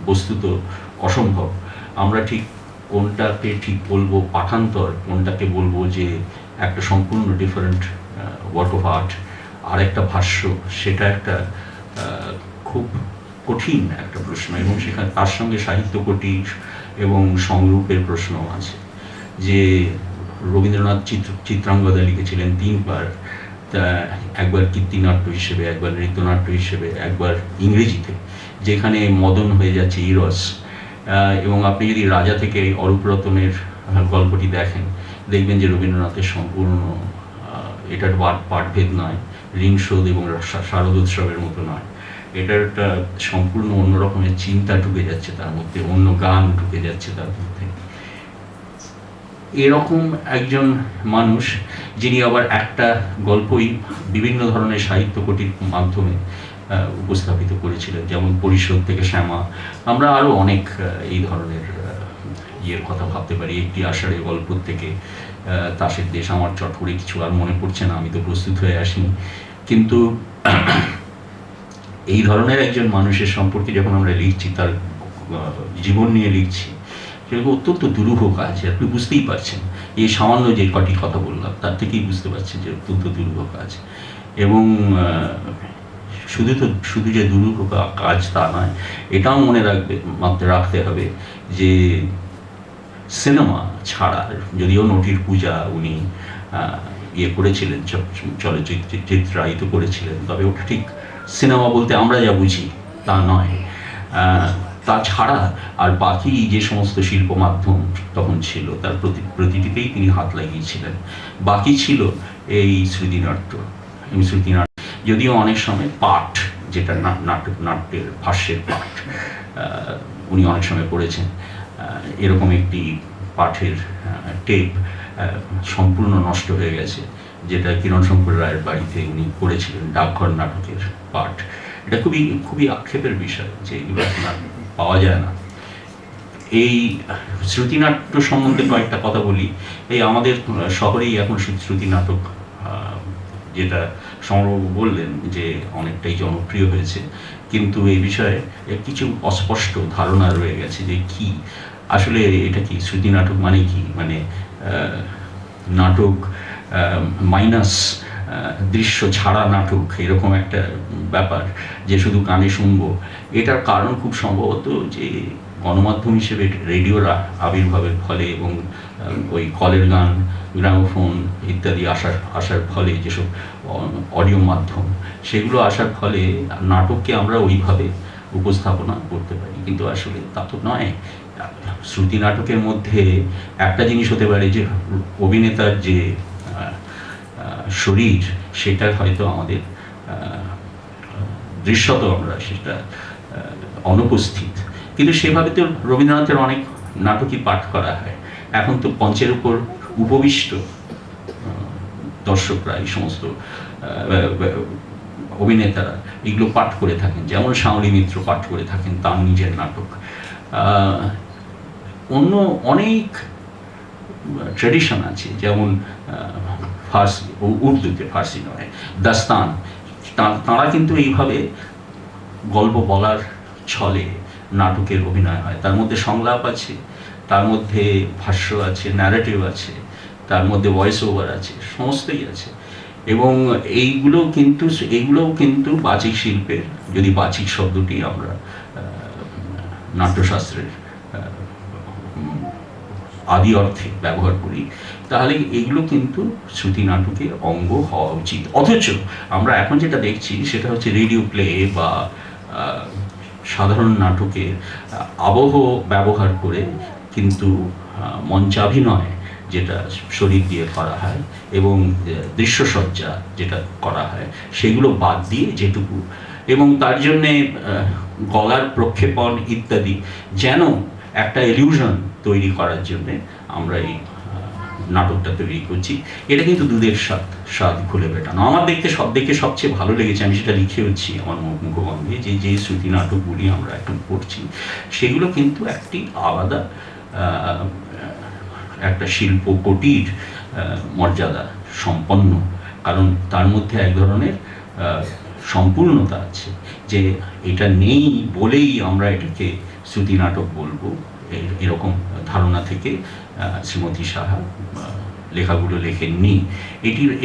বস্তুত অসম্ভব। আমরা ঠিক কোনটাকে ঠিক বলবো পাঠান্তর, কোনটাকে বলবো যে একটা সম্পূর্ণ ডিফারেন্ট ওয়ার্ক অফ আর্ট, আর একটা ভাষ্য, সেটা একটা খুব কঠিন একটা প্রশ্ন। এবং সেখানে তার সঙ্গে সাহিত্য কুটির এবং সংরূপের প্রশ্নও আছে। যে রবীন্দ্রনাথ চিত্রাঙ্গদা লিখেছিলেন 3 বার, একবার কীর্তিনাট্য হিসেবে, একবার নৃত্যনাট্য হিসেবে, একবার ইংরেজিতে, যেখানে মদন হয়ে যাচ্ছে ইরস। এবং আপনি যদি রাজা থেকে অরূপ রতনের গল্পটি দেখেন, দেখবেন যে রবীন্দ্রনাথের সম্পূর্ণ এটার পাঠভেদ নয়, ঋণশোধ এবং শারদোৎসবের মতো নয়, এটার একটা সম্পূর্ণ অন্য রকমের চিন্তা ঢুকে যাচ্ছে তার মধ্যে, অন্য গান ঢুকে যাচ্ছে তার মধ্যে। এরকম একজন মানুষ, যিনি আবার একটা গল্পই বিভিন্ন ধরনের সাহিত্য কুটির মাধ্যমে উপস্থাপিত করেছিলেন, যেমন পরিষদ থেকে শ্যামা। আমরা আরও অনেক এই ধরনের ইয়ের কথা ভাবতে পারি। একটি আষাঢ়ে গল্প থেকে তাসের দেশ, আমার চট করে কিছু আর মনে পড়ছে না, আমি তো প্রস্তুত হয়ে আসিনি। কিন্তু এই ধরনের একজন মানুষের সম্পর্কে যখন আমরা লিখছি, তার জীবন নিয়ে লিখছি, সেগুলো অত্যন্ত দুরূহ কাজ। আপনি বুঝতেই পারছেন, এই সামান্য যে কটি কথা বললাম তার থেকেই বুঝতে পারছেন যে অত্যন্ত দুরূহ কাজ। এবং শুধু যে দুরূহ কাজ তা নয়, এটাও মনে রাখতে হবে যে সিনেমা ছাড়া, যদিও নটির পূজা উনি ইয়ে করেছিলেন, চিত্রায়িত করেছিলেন, তবে ওটা ঠিক সিনেমা বলতে আমরা যা বুঝি তা নয়। তাছাড়া আর বাকি যে সমস্ত শিল্প মাধ্যম তখন ছিল, তার প্রতিটিতেই তিনি হাত লাগিয়েছিলেন। বাকি ছিল এই শ্রুতিনাট্য। যদিও অনেক সময় পাঠ, যেটা নাট্যের ভাষ্যের পাঠ, উনি অনেক সময় করেছেন। এরকম একটি পাঠের টেপ সম্পূর্ণ নষ্ট হয়ে গেছে, যেটা কিরণ শঙ্কর রায়ের বাড়িতে উনি করেছিলেন, ডাকঘর নাটকের পাঠ। এটা খুবই আক্ষেপের বিষয় যে এগুলো পাওয়া যায় না। এই শ্রুতিনাট্য সম্বন্ধে কয়েকটা কথা বলি। এই আমাদের শহরেই এখন শ্রুতি নাটক, যেটা সমরবাবু বললেন যে অনেকটাই জনপ্রিয় হয়েছে, কিন্তু এই বিষয়ে কিছু অস্পষ্ট ধারণা রয়ে গেছে যে কি আসলে এটা কি শ্রুতি নাটক মানে কি, মানে নাটক মাইনাস দৃশ্য ছাড়া নাটক, এরকম একটা ব্যাপার যে শুধু কানে শুনবো। এটার কারণ খুব সম্ভবত যে গণমাধ্যম হিসেবে রেডিওর আবির্ভাবের ফলে এবং ওই কলের গান, গ্রামোফোন ইত্যাদি আসার ফলে, যেসব অডিও মাধ্যম, সেগুলো আসার ফলে নাটককে আমরা ওইভাবে উপস্থাপনা করতে পারি। কিন্তু আসলে তা তো নয়। শ্রুতি নাটকের মধ্যে একটা জিনিস হতে পারে যে অভিনেতার যে শরীর, সেটা হয়তো আমাদের দৃশ্যত আমরা সেটা অনুপস্থিত, কিন্তু সেভাবে তো রবীন্দ্রনাথের অনেক নাটকই পাঠ করা হয়। এখন তো মঞ্চের উপর উপবিষ্ট দর্শকরা, এই সমস্ত অভিনেতারা এগুলো পাঠ করে থাকেন, যেমন শ্যামলী মিত্র পাঠ করে থাকেন তার নিজের নাটক। অন্য অনেক ট্র্যাডিশন আছে, যেমন ফার্সি, উর্দুতে, ফার্সি নয়, দাস্তান। তাঁরা কিন্তু এইভাবে গল্প বলার ছলে নাটকের অভিনয় হয়। তার মধ্যে সংলাপ আছে, তার মধ্যে ভাষ্য আছে, ন্যারেটিভ আছে, তার মধ্যে ভয়েস ওভার আছে, সমস্তই আছে। এবং এইগুলোও কিন্তু বাচিক শিল্পের, যদি বাচিক শব্দটি আমরা নাট্যশাস্ত্রের আদি অর্থে ব্যবহার করি, তাহলে এগুলো কিন্তু শ্রুতি নাটকের অঙ্গ হওয়া উচিত। অথচ আমরা এখন যেটা দেখছি সেটা হচ্ছে রেডিও প্লে বা সাধারণ নাটকের আবহ ব্যবহার করে কিন্তু মঞ্চাভিনয় যেটা শরীর দিয়ে করা হয় এবং দৃশ্যসজ্জা যেটা করা হয়, সেগুলো বাদ দিয়ে যেটুকু, এবং তার জন্যে গলার প্রক্ষেপণ ইত্যাদি, যেন একটা ইলিউশন তৈরি করার জন্যে আমরা এই নাটকটা তৈরি করছি। এটা কিন্তু দুধের স্বাদ খুলে বেটানো। আমার দেখে সবচেয়ে ভালো লেগেছে, আমি সেটা লিখে হচ্ছি আমার মুখবন্ধে, যে শ্রুতি নাটকগুলি আমরা এখন পড়ছি, সেগুলো কিন্তু একটি আলাদা একটা শিল্প কুটির মর্যাদা সম্পন্ন। কারণ তার মধ্যে এক ধরনের সম্পূর্ণতা আছে, যে এটা নেই বলেই আমরা এটাকে শ্রুতি নাটক বলবো এরকম ধারণা থেকে শ্রীমতী সাহা লেখাগুলো লেখেননি।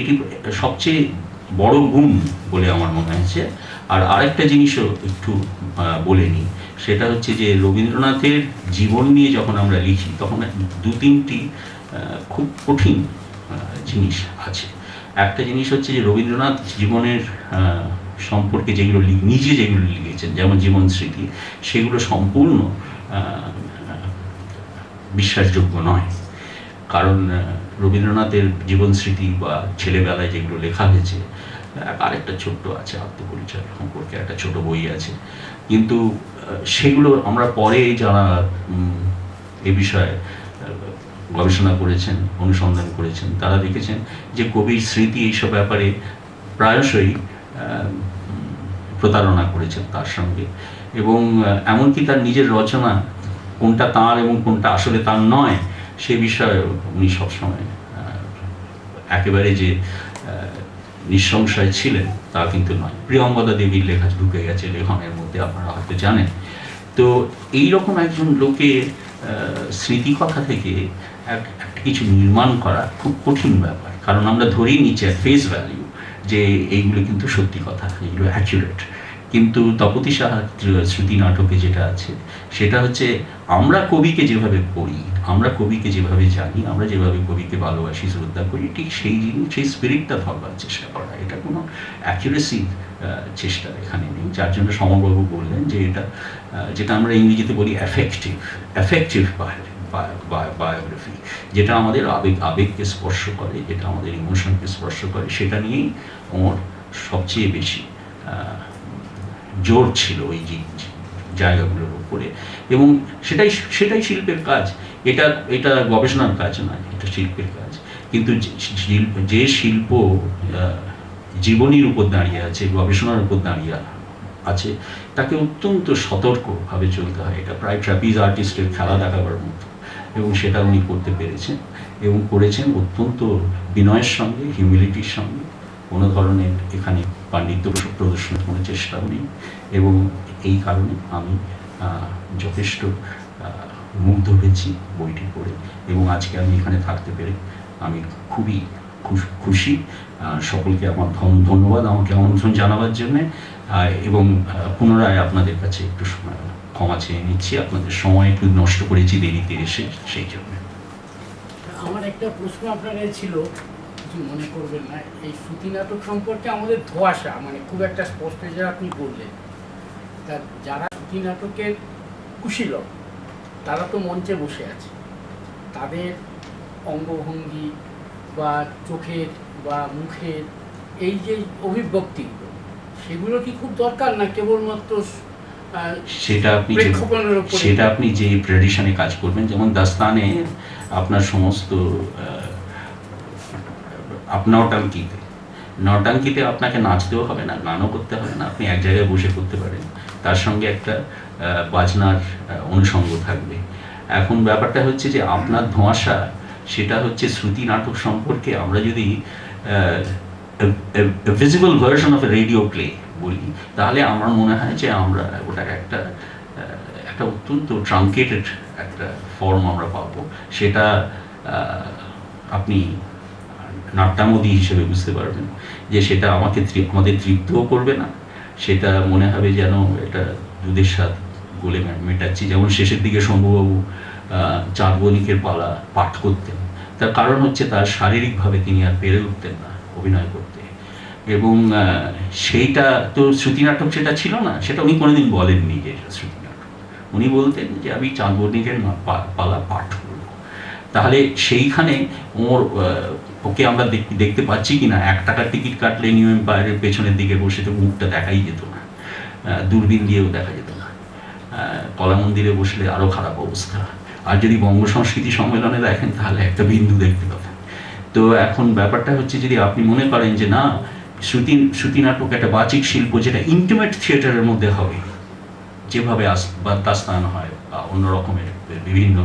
এটি সবচেয়ে বড় গুণ বলে আমার মনে হয়েছে। আর আরেকটা জিনিসও একটু বলে নিই, সেটা হচ্ছে যে রবীন্দ্রনাথের জীবন নিয়ে যখন আমরা লিখি তখন দু তিনটি খুব কঠিন জিনিস আছে। একটা জিনিস হচ্ছে যে রবীন্দ্রনাথ জীবনের সম্পর্কে যেগুলো নিজে যেগুলো লিখেছেন, যেমন জীবন স্মৃতি, সেগুলো সম্পূর্ণ বিশ্বাসযোগ্য নয়। কারণ রবীন্দ্রনাথের জীবন স্মৃতি বা ছেলেবেলায় যেগুলো লেখা হয়েছে, আরেকটা ছোট্ট আছে আত্মপরিচয় সম্পর্কে একটা ছোট বই আছে, কিন্তু সেগুলো আমরা পরে যারা এ বিষয়ে গবেষণা করেছেন, অনুসন্ধান করেছেন, তারা দেখেছেন যে কবির স্মৃতি এইসব ব্যাপারে প্রায়শই প্রতারণা করেছেন তার সঙ্গে, এবং এমনকি তার নিজের রচনা কোনটা তাঁর এবং কোনটা আসলে তার নয় সে বিষয়ে উনি সবসময় একেবারে যে নিঃসংশয় ছিলেন তা কিন্তু নয়। প্রিয়ঙ্গদা দেবীর লেখা ঢুকে গেছে লেখনের মধ্যে, আপনারা হয়তো জানেন। তো এইরকম একজন লোকের স্মৃতিকথা থেকে একটা কিছু নির্মাণ করা খুব কঠিন ব্যাপার, কারণ আমরা ধরেই নিচ্ছি ফেস ভ্যালিউ যে এইগুলো কিন্তু সত্যি কথা, এগুলো অ্যাকুরেট। কিন্তু তপতী সাহার শ্রুতি নাটকে যেটা আছে সেটা হচ্ছে আমরা কবিকে যেভাবে পড়ি, আমরা কবিকে যেভাবে জানি, আমরা যেভাবে কবিকে ভালোবাসি, শ্রদ্ধা করি, ঠিক সেই জিনিস, সেই স্পিরিটটা ধরবার চেষ্টা করা। এটা কোনো অ্যাকুরেসি চেষ্টা এখানে নেই, যার জন্য সমরবাবু বললেন যে এটা যেটা আমরা ইংরেজিতে বলি অ্যাফেক্টিভ বায়োগ্রাফি, যেটা আমাদের আবেগকে স্পর্শ করে, যেটা আমাদের ইমোশনকে স্পর্শ করে, সেটা নিয়েই ওর সবচেয়ে বেশি জোর ছিল ওই জায়গাগুলোর উপরে, এবং সেটাই শিল্পের কাজ। এটা গবেষণার কাজ নয়, এটা শিল্পের কাজ। কিন্তু যে শিল্প জীবনীর উপর দাঁড়িয়ে আছে, গবেষণার উপর দাঁড়িয়ে আছে, তাকে অত্যন্ত সতর্কভাবে চলতে হয়। এটা প্রায় ট্র্যাপিজ আর্টিস্টের খেলা দেখাবার মতো, এবং সেটা উনি করতে পেরেছেন এবং করেছেন অত্যন্ত বিনয়ের সঙ্গে, হিউমিলিটির সঙ্গে। কোনো ধরনের এখানে পাণ্ডিত্য প্রদর্শনের কোনো চেষ্টাও নেই, এবং এই কারণে আমি যথেষ্ট মুগ্ধ হয়েছি বইটি পড়ে, এবং আজকে আমি এখানে থাকতে পেরে আমি খুবই খুশি। সকলকে আমার ধন্যবাদ আমাকে আমন্ত্রণ জানাবার জন্যে, এবং পুনরায় আপনাদের কাছে একটু ক্ষমা চেয়ে নিচ্ছি, আপনাদের সময় একটু নষ্ট করেছি দেরিতে এসে, সেই জন্য। আমার একটা প্রশ্ন আপনার ছিল, কিছু মনে করবেন না, এই শ্রুতি নাটক সম্পর্কে আমাদের ধোঁয়াশা মানে খুব একটা স্পষ্ট যে আপনি বললেন, তা যারা শ্রুতি নাটকের কুশীলক তারা তো মঞ্চে বসে আছে, তাদের অঙ্গভঙ্গি বা চোখের বা মুখের এই যে অভিব্যক্তিগুলো, সেগুলো কি খুব দরকার, না কেবলমাত্র সেটা আপনি যে ট্র্যাডিশনে কাজ করবেন, যেমন দাস্তানে আপনার সমস্ত নটাঙ্কিতে আপনাকে নাচতেও হবে না, গানও করতে হবে না, আপনি এক জায়গায় বসে করতে পারেন, তার সঙ্গে একটা বাজনার অনুষঙ্গ থাকবে। এখন ব্যাপারটা হচ্ছে যে আপনার ধোঁয়াশা, সেটা হচ্ছে শ্রুতি নাটক সম্পর্কে আমরা যদি visible version of A radio play বলি, তাহলে আমার মনে হয় যে আমরা ওটাকে একটা অত্যন্ত ট্রাঙ্কেটেড একটা ফর্ম আমরা পাবো। সেটা আপনি নাট্যামোদী হিসেবে বুঝতে পারবেন যে সেটা আমাদের তৃপ্তও করবে না, সেটা মনে হবে যেন এটা দুধের স্বাদ গলে মেটাচ্ছি। যেমন শেষের দিকে শম্ভুবাবু চাঁদ বণিকের পালা পাঠ করতেন, তার কারণ হচ্ছে তার শারীরিকভাবে তিনি আর পেরে উঠতেন না অভিনয় করতে, এবং সেইটা তো শ্রুতি নাটক সেটা ছিল না, সেটা উনি কোনোদিন বলেননি যে শ্রুতি নাটক। উনি বলতেন যে আমি চাঁদ বণিকের পালা পাঠ করব। তাহলে সেইখানে ওকে আমরা দেখতে পাচ্ছি কিনা, 1 টাকার টিকিট কাটলে নিউ এম্পায়ারের পেছনের দিকে বসে তো মুখটা দেখাই যেত না, দূরবীন দিয়েও দেখা যেত না, কলা মন্দিরে বসলে আরও খারাপ অবস্থা, আর যদি বঙ্গ সংস্কৃতি সম্মেলনে দেখেন তাহলে একটা বিন্দু দেখতে পাবেন। তো এখন ব্যাপারটা হচ্ছে, যদি আপনি মনে করেন যে না, শ্রুতি নাটক একটা বাচিক শিল্প যেটা ইন্টিমেট থিয়েটারের মধ্যে হবে, যেভাবে দাস্তান হয় বা অন্য রকমের বিভিন্ন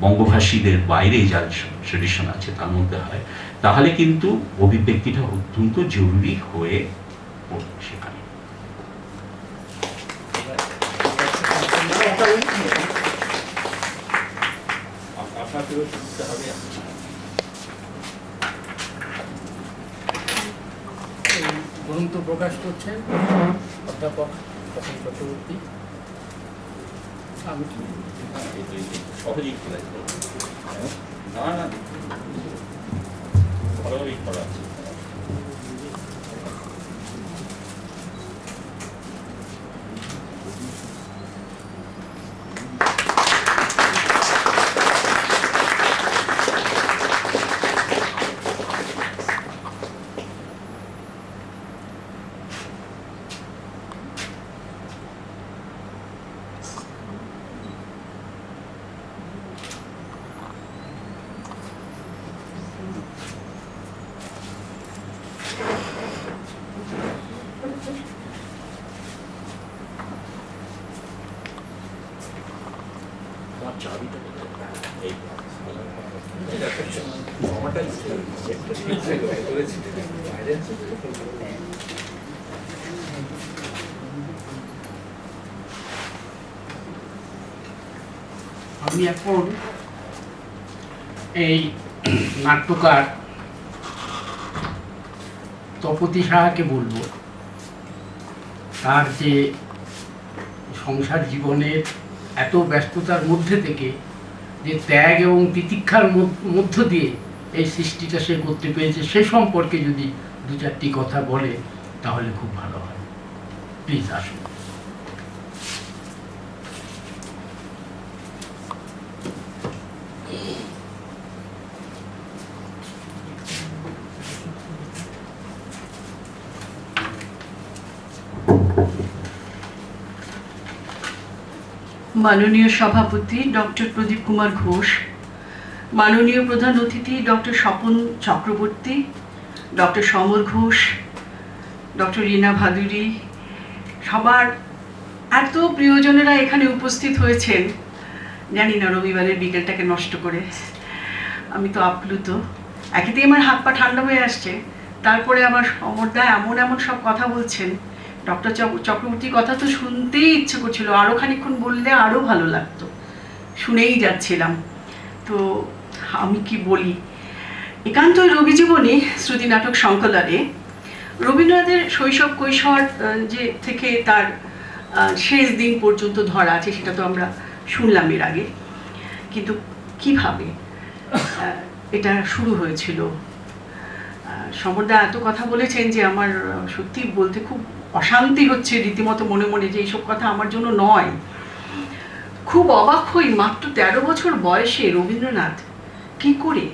বঙ্গভাষীদের বাইরে যা ট্রেডিশন আছে তার মধ্যে হয়, তাহলে কিন্তু অভিব্যক্তিটা অত্যন্ত জরুরি হয়ে পড়বে সেখানে। আপনাকেও শুনতে হবে। গ্রন্থ প্রকাশ করছেন অধ্যাপক তপন চক্রবর্তী। আমি সহজেই খোলা যায়, না না ভালোভাবেই খোলা আছে। আমি এখন এই নাট্যকার তপতি সাহাকে বলবো তার যে সংসার জীবনের এত ব্যস্ততার মধ্যে থেকে যে ত্যাগ এবং তিতিক্ষার মধ্য দিয়ে এই সৃষ্টিটা সে করতে পেরেছে সে সম্পর্কে যদি দু চারটি কথা বলে তাহলে খুব ভালো হয়। প্লিজ আসুন। মাননীয় সভাপতি ডক্টর প্রদীপ কুমার ঘোষ, মাননীয় প্রধান অতিথি ডক্টর স্বপন চক্রবর্তী, ডক্টর সমর ঘোষ, ডক্টর রীনা ভাদুরী, সবার এত প্রিয়জনেরা এখানে উপস্থিত হয়েছেন। জানি না রবিবারের বিকেলটাকে নষ্ট করে, আমি তো আপ্লুত। একেতেই আমার হাত পা ঠান্ডা হয়ে আসছে, তারপরে আমার সমরদা এমন এমন সব কথা বলছেন। ডক্টর চক্রবর্তীর কথা তো শুনতেই ইচ্ছে করছিল, আরও খানিকক্ষণ বললে আরও ভালো লাগতো, শুনেই যাচ্ছিলাম। তো আমি কি বলি, একান্তই রবি জীবনী শ্রুতি নাটক সংকলনে রবীন্দ্রনাথের শৈশব কৈশোর যে থেকে তার শেষ দিন পর্যন্ত ধরা আছে সেটা তো আমরা শুনলাম এর আগে, কিন্তু কিভাবে এটা শুরু হয়েছিল। সমরদা এত কথা বলেছেন যে আমার সত্যি বলতে খুব অশান্তি হচ্ছে রীতিমতো মনে মনে, যে এইসব কথা আমার জন্য নয়। খুব অবাক হই, মাত্র 13 বছর বয়সে রবীন্দ্রনাথ কি করে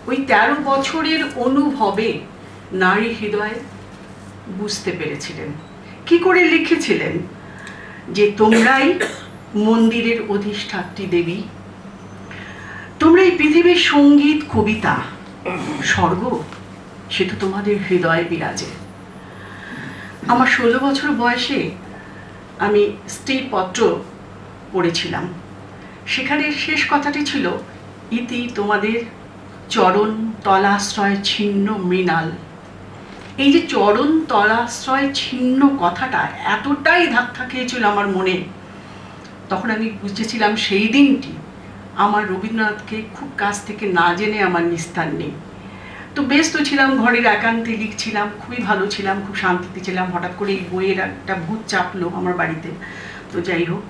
ওই 13 বছরের অনুভবে নারী হৃদয়ে বুঝতে পেরেছিলেন, কি করে লিখেছিলেন যে তোমরাই মন্দিরের অধিষ্ঠাত্রী দেবী, তোমরা এই পৃথিবীর সঙ্গীত কবিতা স্বর্গ সে তো তোমাদের হৃদয়ে বিরাজে। আমার 16 বছর বয়সে আমি স্ত্রীপত্র পড়েছিলাম, সেখানে শেষ কথাটি ছিল ইতি তোমাদের চরণ তলাশ্রয় ছিন্ন মৃণাল। এই যে চরণ তলাশ্রয় ছিন্ন কথাটা এতটাই ধাক্কা খেয়েছিল আমার মনে, তখন আমি বুঝেছিলাম সেই দিনটি আমার রবীন্দ্রনাথকে খুব কাছ থেকে না জেনে আমার নিস্তার নেই। তো ব্যস্ত ছিলাম, ঘরের একান্তে লিখছিলাম, খুবই ভালো ছিলাম, খুব শান্তিতে ছিলাম। হঠাৎ করে এই বইয়ের একটা ভূত চাপলো আমার বাড়িতে। তো যাই হোক,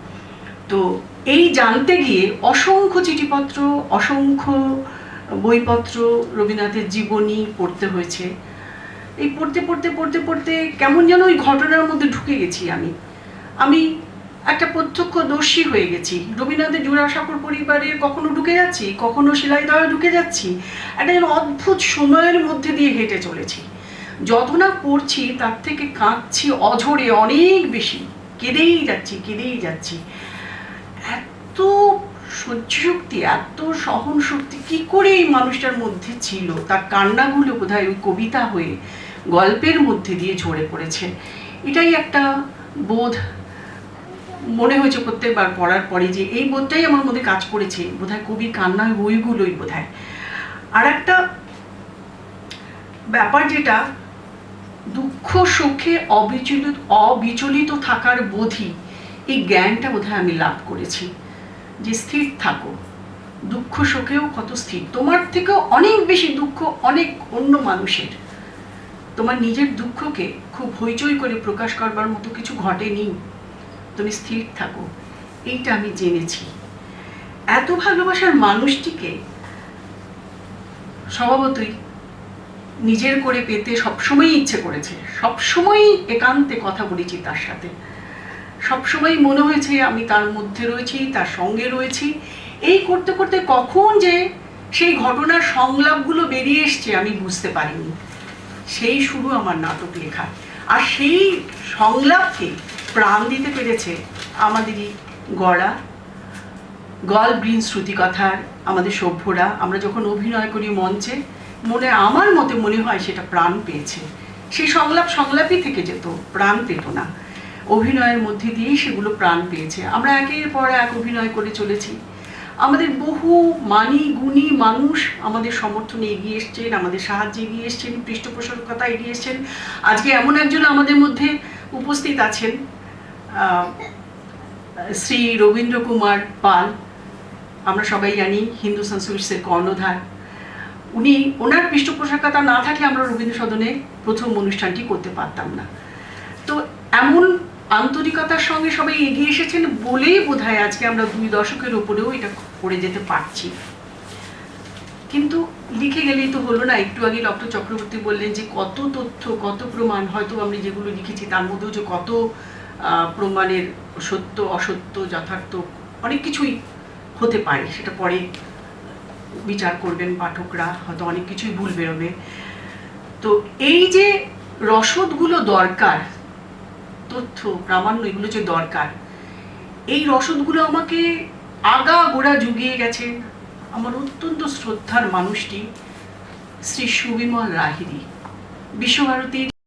তো এই জানতে গিয়ে অসংখ্য চিঠিপত্র, অসংখ্য বইপত্র, রবীন্দ্রনাথের জীবনী পড়তে হয়েছে। এই পড়তে পড়তে পড়তে পড়তে কেমন যেন ওই ঘটনার মধ্যে ঢুকে গেছি। আমি একটা প্রত্যক্ষদর্শী হয়ে গেছি। রবীন্দ্রনাথের জোড়াসাঁকোর পরিবারের কখনো ঢুকে যাচ্ছি, কখনো শিলাইদহে ঢুকে যাচ্ছি, একটা যেন অদ্ভুত সময়ের মধ্যে দিয়ে হেঁটে চলেছি। যত না পড়ছি তার থেকে কাঁদছি অঝরে অনেক বেশি, কেঁদেই যাচ্ছি। এত সহ্য শক্তি, এত সহন শক্তি কি করে এই মানুষটার মধ্যে ছিল, তার কান্নাগুলো বোধহয় ওই কবিতা হয়ে গল্পের মধ্যে দিয়ে ঝরে পড়েছে। এটাই একটা বোধ মনে হয়েছে প্রত্যেকবার পড়ার পরে, যে এই বোধটাই আমার মধ্যে কাজ করেছে বোধহয় কবির কান্নার বইগুলোই বোধহয়। আর একটা ব্যাপার যেটা, দুঃখ সুখে অবিচলিত থাকার বোধই এই জ্ঞানটা বোধহয় আমি লাভ করেছি যে স্থির থাকো, দুঃখ শোকেও কত স্থির, তোমার থেকেও অনেক বেশি দুঃখ অনেক অন্য মানুষের, তোমার নিজের দুঃখকে খুব হইচই করে প্রকাশ করবার মতো কিছু ঘটেনি, তুমি স্থির থাকো, এইটা আমি জেনেছি। এত ভালোবাসার মানুষটিকে স্বভাবতই নিজের করে পেতে সবসময়ই ইচ্ছে করেছে, সবসময়ই একান্তে কথা বলেছি তার সাথে, সবসময় মনে হয়েছে আমি তার মধ্যে রয়েছি, তার সঙ্গে রয়েছি। এই করতে করতে কখন যে সেই ঘটনার সংলাপগুলো বেরিয়ে এসছে আমি বুঝতে পারিনি। সেই শুরু আমার নাটক লেখা, আর সেই সংলাপকে প্রাণ দিতে পেরেছে আমাদেরই গড়া গল্পহীন শ্রুতিকথার আমাদের সভ্যরা। আমরা যখন অভিনয় করি মঞ্চে, আমার মতে মনে হয় সেটা প্রাণ পেয়েছে। সেই সংলাপই থেকে যেত, প্রাণ পেত না, অভিনয়ের মধ্যে দিয়েই সেগুলো প্রাণ পেয়েছে। আমরা একের পর এক অভিনয় করে চলেছি, আমাদের বহু মানি গুণী মানুষ আমাদের সমর্থনে এগিয়ে এসছেন, আমাদের সাহায্যে এগিয়ে এসছেন, পৃষ্ঠপোষকতা এগিয়ে এসছেন। আজকে এমন একজন আমাদের মধ্যে উপস্থিত আছেন, শ্রী রবীন্দ্র কুমার পাল, আমরা সবাই জানি হিন্দুস্তান সুইটসের কর্ণধার। ওনার পৃষ্ঠপোষকতা না থাকলে আমরা রবীন্দ্র সদনে প্রথম অনুষ্ঠানটি করতে পারতাম না। তো এমন আন্তরিকতার সঙ্গে সবাই এগিয়ে এসেছেন বলেই বোধহয় আজকে আমরা 2 দশকের উপরেও এটা করে যেতে পারছি। কিন্তু লিখে গেলেই তো হলো না। একটু আগে ডক্টর চক্রবর্তী বললেন যে কত তথ্য, কত প্রমাণ, হয়তো আমরা যেগুলো লিখেছি তার মধ্যেও যে কত প্রমাণের সত্য অসত্য যথার্থ অনেক কিছুই হতে পারে, সেটা পরে বিচার করবেন পাঠকরা, হয়তো অনেক কিছুই ভুল বেরোবে। তো এই যে রসদগুলো দরকার, তথ্য প্রামাণ্য এগুলো যে দরকার, এই রসদগুলো আমাকে আগাগোড়া জুগিয়ে গেছেন আমার অত্যন্ত শ্রদ্ধার মানুষটি শ্রী সুবিমল লাহিড়ী, বিশ্বভারতীর